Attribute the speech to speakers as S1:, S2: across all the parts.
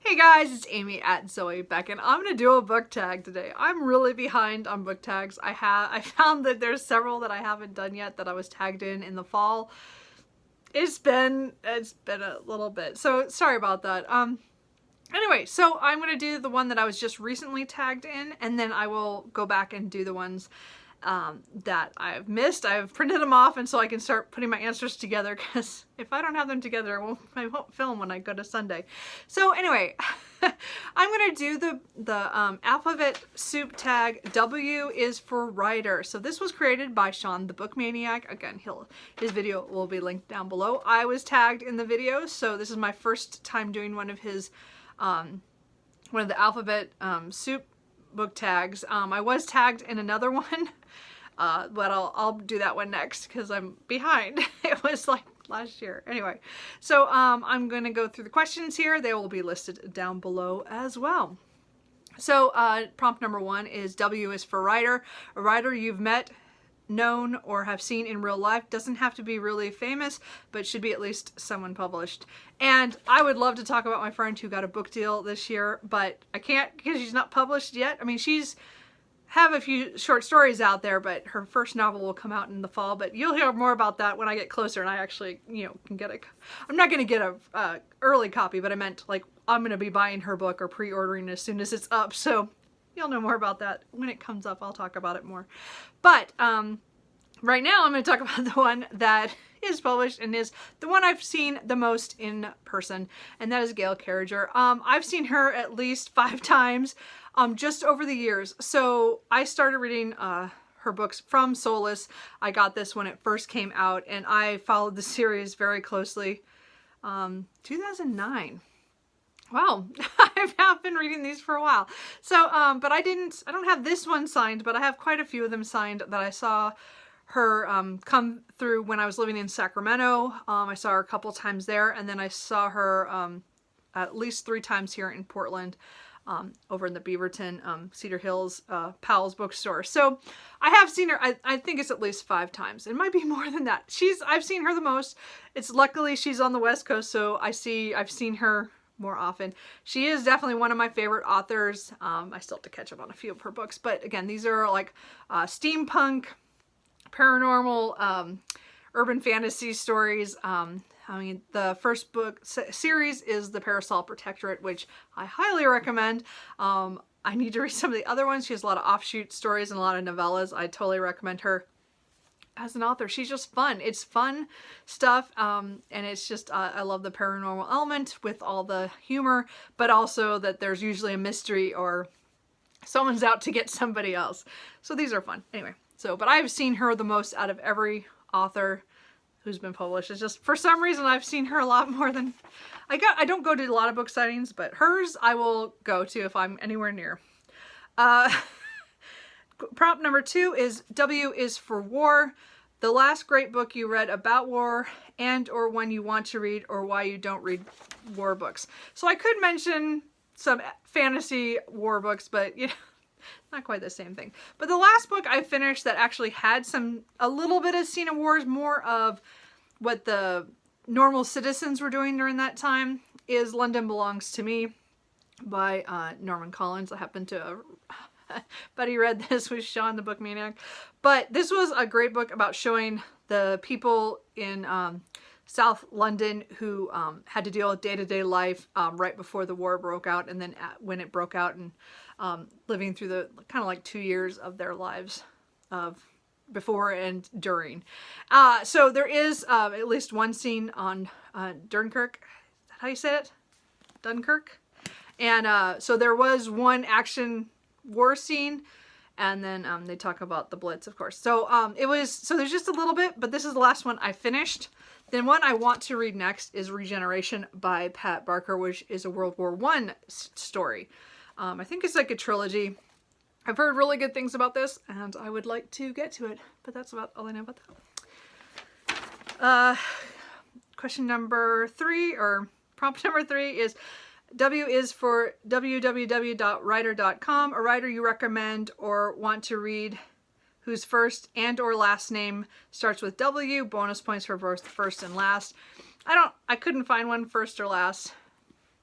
S1: Hey guys, it's Amy at Zoe Beck, and I'm gonna do a book tag today. I'm really behind on book tags. I found that there's several that I haven't done yet that I was tagged in the fall. It's been a little bit, so sorry about that. Anyway, so I'm gonna do the one that I was just recently tagged in, and then I will go back and do the ones that I've missed. I've printed them off, and so I can start putting my answers together, because if I don't have them together, I won't film when I go to Sunday. So anyway, I'm going to do the alphabet soup tag. W is for writer. So this was created by Sean the Book Maniac. Again, his video will be linked down below. I was tagged in the video, so this is my first time doing one of the alphabet soup book tags. I was tagged in another one, but I'll do that one next because I'm behind. It was like last year. Anyway, so I'm going to go through the questions here. They will be listed down below as well. So prompt number 1 is W is for writer. A writer you've met, known, or have seen in real life. Doesn't have to be really famous, but should be at least someone published. And I would love to talk about my friend who got a book deal this year, but I can't because she's not published yet. I mean, she's have a few short stories out there, but her first novel will come out in the fall. But you'll hear more about that when I get closer and I actually, can get I'm not going to get a early copy, but I meant like I'm going to be buying her book or pre-ordering as soon as it's up. So you'll know more about that when it comes up. I'll talk about it more. But right now I'm going to talk about the one that is published and is the one I've seen the most in person, and that is Gail Carriger. I've seen her at least 5 times just over the years. So I started reading her books from Solace. I got this when it first came out, and I followed the series very closely. 2009. Wow, I have been reading these for a while. So, but I don't have this one signed, but I have quite a few of them signed that I saw her come through when I was living in Sacramento. I saw her a couple times there, and then I saw her at least 3 times here in Portland, over in the Beaverton, Cedar Hills, Powell's bookstore. So I have seen her, I think it's at least 5 times. It might be more than that. I've seen her the most. It's luckily she's on the West Coast, so I've seen her more often. She is definitely one of my favorite authors. I still have to catch up on a few of her books, but again, these are like steampunk, paranormal, urban fantasy stories. I mean, the first book series is The Parasol Protectorate, which I highly recommend. I need to read some of the other ones. She has a lot of offshoot stories and a lot of novellas. I totally recommend her as an author. She's just fun. It's fun stuff, and it's just, I love the paranormal element with all the humor, but also that there's usually a mystery or someone's out to get somebody else. So these are fun. Anyway, but I've seen her the most out of every author who's been published. It's just, for some reason, I've seen her a lot more than, I don't go to a lot of book signings, but hers I will go to if I'm anywhere near. Prompt number 2 is W is for war. The last great book you read about war, and or one you want to read, or why you don't read war books. So I could mention some fantasy war books, but not quite the same thing. But the last book I finished that actually had a little bit of scene of wars, more of what the normal citizens were doing during that time, is London Belongs to Me by Norman Collins. I happened to but he read this with Sean the Book Maniac. But this was a great book about showing the people in South London who had to deal with day-to-day life right before the war broke out, and then when it broke out, and living through the kind of like 2 years of their lives of before and during. So there is at least one scene on Dunkirk. Is that how you say it? Dunkirk? And so there was one action war scene, and then they talk about the Blitz, of course. So there's just a little bit, but this is the last one I finished. Then one I want to read next is Regeneration by Pat Barker, which is a World War I story. I think it's like a trilogy. I've heard really good things about this, and I would like to get to it, but that's about all I know about that. Question number 3, or prompt number 3 is W is for www.writer.com. A writer you recommend or want to read whose first and or last name starts with W. Bonus points for both first and last. I couldn't find one first or last,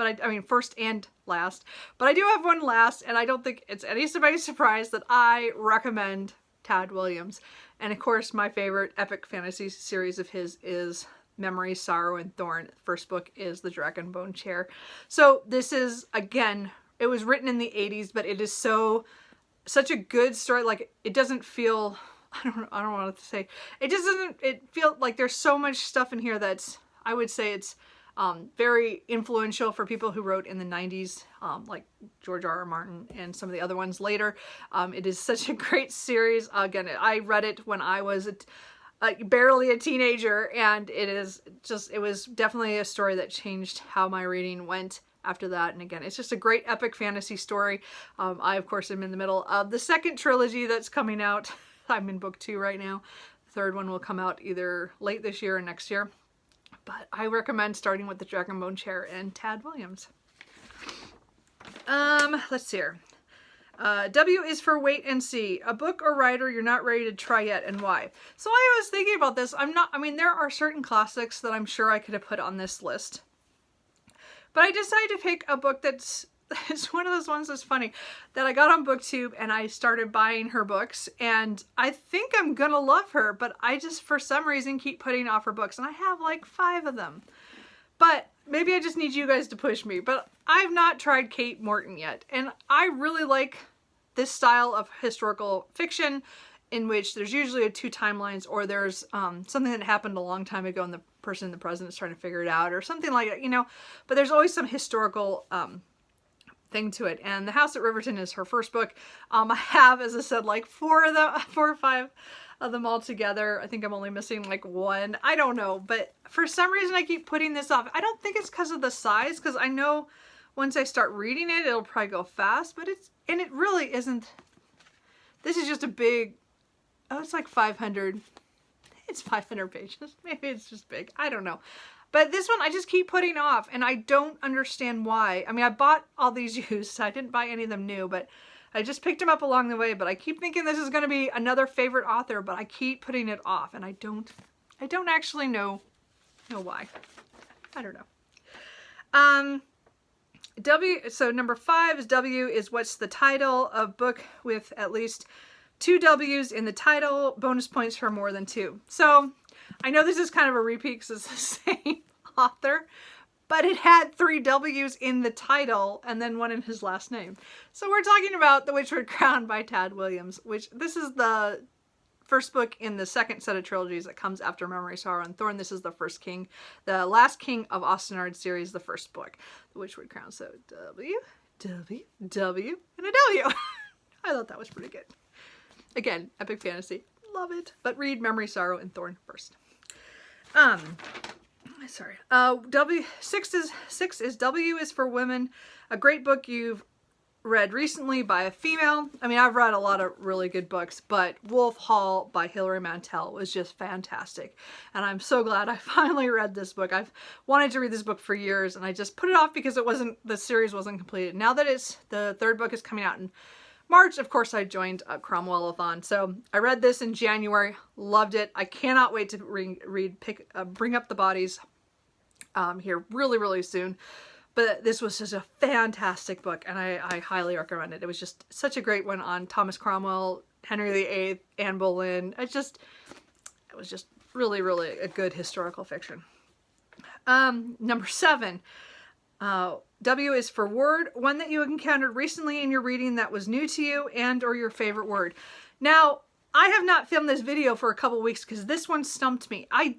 S1: but I mean first and last, but I do have one last, and I don't think it's anybody's surprise that I recommend Tad Williams. And of course, my favorite epic fantasy series of his is Memory, Sorrow, and Thorn. The first book is The Dragonbone Chair. So this is, again, it was written in the 80s, but it is such a good story. Like, it doesn't feel, I don't know what to say. It just doesn't, it feel like there's so much stuff in here that's, I would say it's very influential for people who wrote in the 90s, like George R.R. Martin and some of the other ones later. It is such a great series. Again, I read it when I was barely a teenager, and it was definitely a story that changed how my reading went after that. And again, it's just a great epic fantasy story. I, of course, am in the middle of the second trilogy that's coming out. I'm in book 2 right now. The third one will come out either late this year or next year. But I recommend starting with The Dragonbone Chair and Tad Williams. Let's see here. W is for wait and see. A book or writer you're not ready to try yet, and why? So I was thinking about this. There are certain classics that I'm sure I could have put on this list. But I decided to pick a book it's one of those ones that's funny, that I got on BookTube and I started buying her books, and I think I'm gonna love her, but I just, for some reason, keep putting off her books, and I have like 5 of them. But maybe I just need you guys to push me, but I've not tried Kate Morton yet, and I really like this style of historical fiction in which there's usually 2 timelines, or there's something that happened a long time ago and the person in the present is trying to figure it out, or something like that, you know, but there's always some historical thing to it. And The House at Riverton is her first book. I have, as I said, like 4 or 5 of them all together. I think I'm only missing like 1. I don't know, but for some reason I keep putting this off. I don't think it's because of the size, because I know once I start reading it, it'll probably go fast, but it really isn't. This is just a big, it's like 500. It's 500 pages. Maybe it's just big. I don't know. But this one I just keep putting off, and I don't understand why. I mean, I bought all these used. I didn't buy any of them new, but I just picked them up along the way. But I keep thinking this is going to be another favorite author, but I keep putting it off, and I don't actually know why. I don't know. So number 5 is W is what's the title of book with at least 2 W's in the title, bonus points for more than 2. So I know this is kind of a repeat because it's the same author, but it had 3 W's in the title and then 1 in his last name. So we're talking about The Witchwood Crown by Tad Williams, which this is the first book in the second set of trilogies that comes after Memory, Sorrow, and Thorn. This is the first king, the last king of Austenard series, the first book, The Witchwood Crown. So W, W, W, and a W. I thought that was pretty good. Again, epic fantasy. Love it. But read Memory, Sorrow, and Thorn first. Sorry. Six is W is for Women. A great book you've read recently by a female. I mean, I've read a lot of really good books, but Wolf Hall by Hilary Mantel was just fantastic. And I'm so glad I finally read this book. I've wanted to read this book for years, and I just put it off because the series wasn't completed. Now that the 3rd book is coming out in March, of course, I joined Cromwell-a-thon. So I read this in January, loved it. I cannot wait to Bring Up the Bodies here really, really soon. But this was just a fantastic book, and I highly recommend it. It was just such a great one on Thomas Cromwell, Henry VIII, Anne Boleyn. It was just really, really a good historical fiction. Number 7. W is for word, one that you encountered recently in your reading that was new to you and or your favorite word. Now, I have not filmed this video for a couple weeks because this one stumped me. I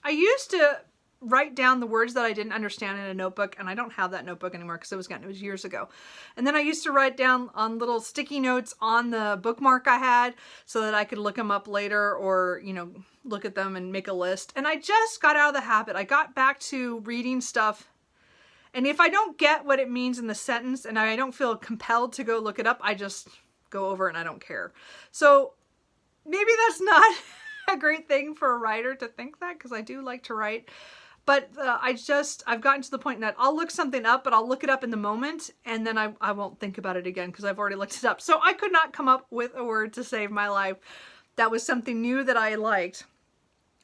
S1: used to write down the words that I didn't understand in a notebook, and I don't have that notebook anymore because it was years ago. And then I used to write down on little sticky notes on the bookmark I had so that I could look them up later, or, you know, look at them and make a list. And I just got out of the habit. I got back to reading stuff, and if I don't get what it means in the sentence and I don't feel compelled to go look it up, I just go over it and I don't care. So maybe that's not a great thing for a writer to think that, because I do like to write. But I've gotten to the point that I'll look something up, but I'll look it up in the moment, and then I won't think about it again because I've already looked it up. So I could not come up with a word to save my life that was something new that I liked.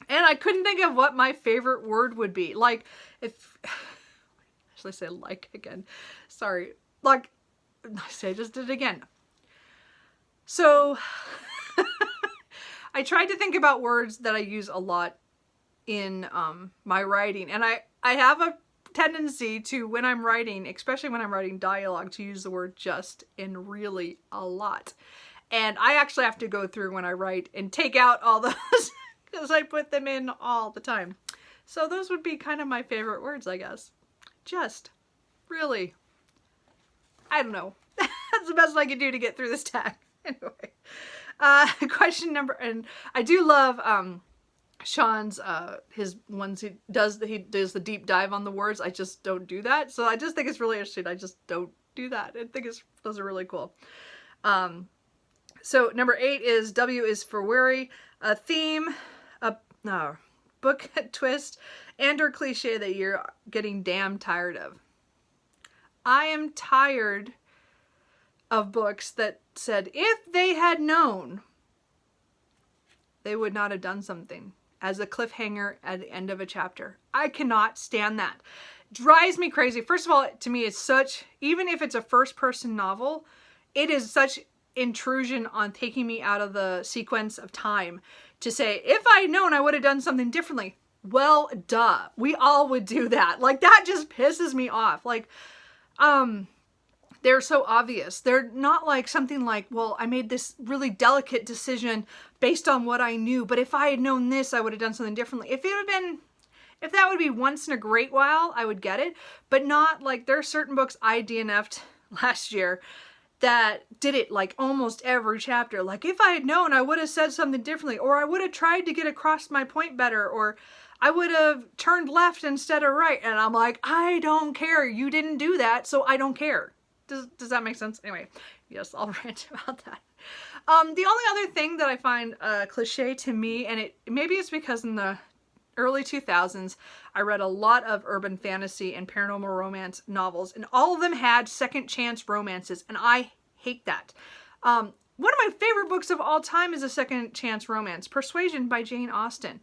S1: And I couldn't think of what my favorite word would be. Like, Should I say like again? Sorry. Like, I just did it again. So I tried to think about words that I use a lot in my writing. And I have a tendency to, when I'm writing, especially when I'm writing dialogue, to use the word just and really a lot. And I actually have to go through when I write and take out all those because I put them in all the time. So those would be kind of my favorite words, I guess. Just, really. I don't know. That's the best I can do to get through this tag. Anyway, question number, and I do love Sean's his ones he does the deep dive on the words. I just don't do that, so I just think it's really interesting. I just don't do that. I think those are really cool. So number 8 is W is for weary, a theme, a book twist, and or cliche that you're getting damn tired of. I am tired of books that said if they had known, they would not have done something, as a cliffhanger at the end of a chapter. I cannot stand that. It drives me crazy. First of all, to me, it's such, even if it's a first-person novel, it is such intrusion on taking me out of the sequence of time to say, if I had known, I would have done something differently. Well, duh. We all would do that. Like, that just pisses me off. Like, they're so obvious. They're not like something like, well, I made this really delicate decision based on what I knew, but if I had known this, I would have done something differently. If that would be once in a great while, I would get it, but not like, there are certain books I DNF'd last year that did it like almost every chapter. Like, if I had known, I would have said something differently, or I would have tried to get across my point better, or I would have turned left instead of right. And I'm like, I don't care. You didn't do that, so I don't care. Does that make sense? Anyway, yes, I'll rant about that. The only other thing that I find cliche to me, and maybe it's because in the early 2000s, I read a lot of urban fantasy and paranormal romance novels, and all of them had second chance romances, and I hate that. One of my favorite books of all time is a second chance romance, Persuasion by Jane Austen.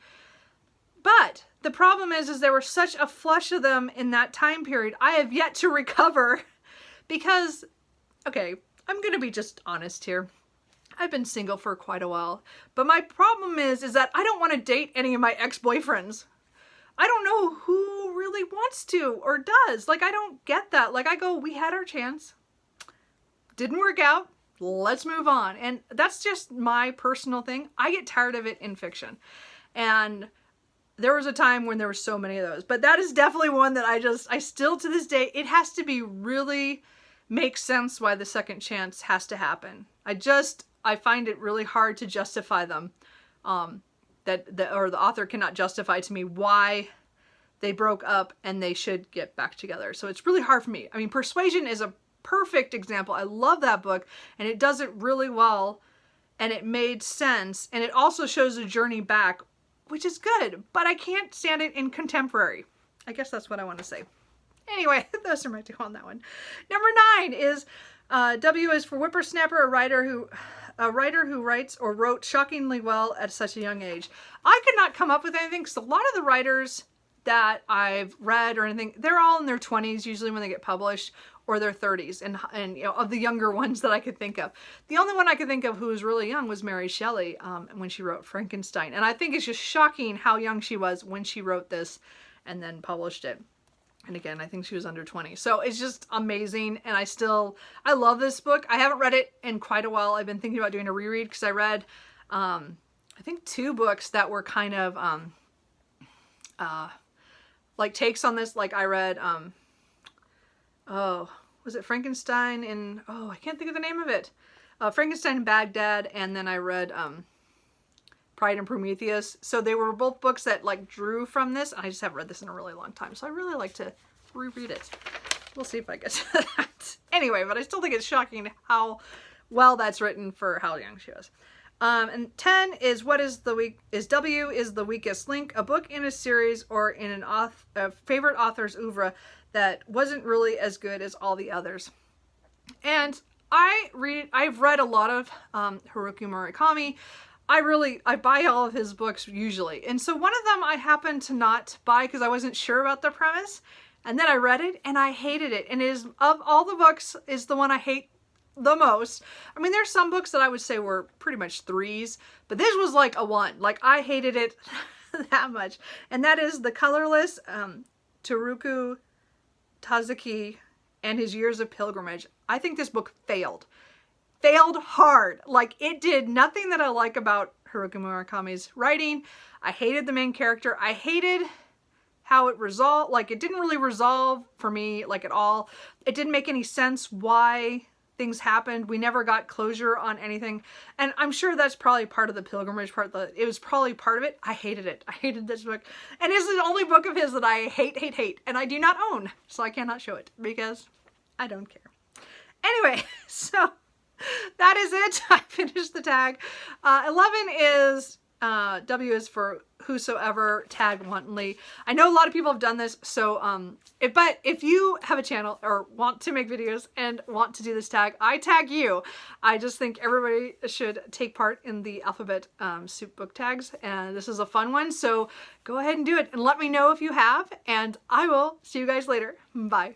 S1: But the problem is there were such a flush of them in that time period. I have yet to recover because, okay, I'm going to be just honest here. I've been single for quite a while, but my problem is that I don't want to date any of my ex-boyfriends. I don't know who really wants to or does. Like, I don't get that. Like, I go, we had our chance. Didn't work out. Let's move on. And that's just my personal thing. I get tired of it in fiction. And there was a time when there were so many of those, but that is definitely one that I still to this day, it has to be really make sense why the second chance has to happen. I find it really hard to justify them. Or the author cannot justify to me why they broke up and they should get back together. So it's really hard for me. I mean, Persuasion is a perfect example. I love that book, and it does it really well, and it made sense, and it also shows a journey back, which is good, but I can't stand it in contemporary. I guess that's what I want to say. Anyway, those are my two on that one. Number 9 is W is for whippersnapper, a writer who writes or wrote shockingly well at such a young age. I could not come up with anything because a lot of the writers that I've read or anything, they're all in their 20s usually when they get published, or their 30s, and you know, of the younger ones that I could think of. The only one I could think of who was really young was Mary Shelley when she wrote Frankenstein. And I think it's just shocking how young she was when she wrote this and then published it. And again, I think she was under 20. So it's just amazing. And I love this book. I haven't read it in quite a while. I've been thinking about doing a reread because I read, I think 2 books that were kind of like takes on this. Like I read, was it Frankenstein in, I can't think of the name of it. Frankenstein in Baghdad, and then I read Pride and Prometheus. So they were both books that like drew from this. I just haven't read this in a really long time, so I really like to reread it. We'll see if I get to that. Anyway, but I still think it's shocking how well that's written for how young she was. And 10 is W is the weakest link, a book in a series or in a favorite author's oeuvre that wasn't really as good as all the others. And I've read a lot of Haruki Murakami. I buy all of his books usually. And so one of them I happened to not buy because I wasn't sure about the premise. And then I read it and I hated it. And it is, of all the books, is the one I hate the most. I mean, there's some books that I would say were pretty much 3s, but this was like a 1. Like, I hated it that much. And that is The Colorless, Teruku Tazuki and His Years of Pilgrimage. I think this book failed. Failed hard. Like, it did nothing that I like about Haruki Murakami's writing. I hated the main character. I hated how it resolved. Like, it didn't really resolve for me, like, at all. It didn't make any sense why things happened. We never got closure on anything. And I'm sure that's probably part of the pilgrimage part. It was probably part of it. I hated it. I hated this book. And it's the only book of his that I hate. And I do not own. So I cannot show it because I don't care. Anyway, so that is it. I finished the tag. 11 is, W is for whosoever, tag wantonly. I know a lot of people have done this, so but if you have a channel or want to make videos and want to do this tag, I tag you. I just think everybody should take part in the alphabet soup book tags, and this is a fun one, so go ahead and do it and let me know if you have, and I will see you guys later. Bye.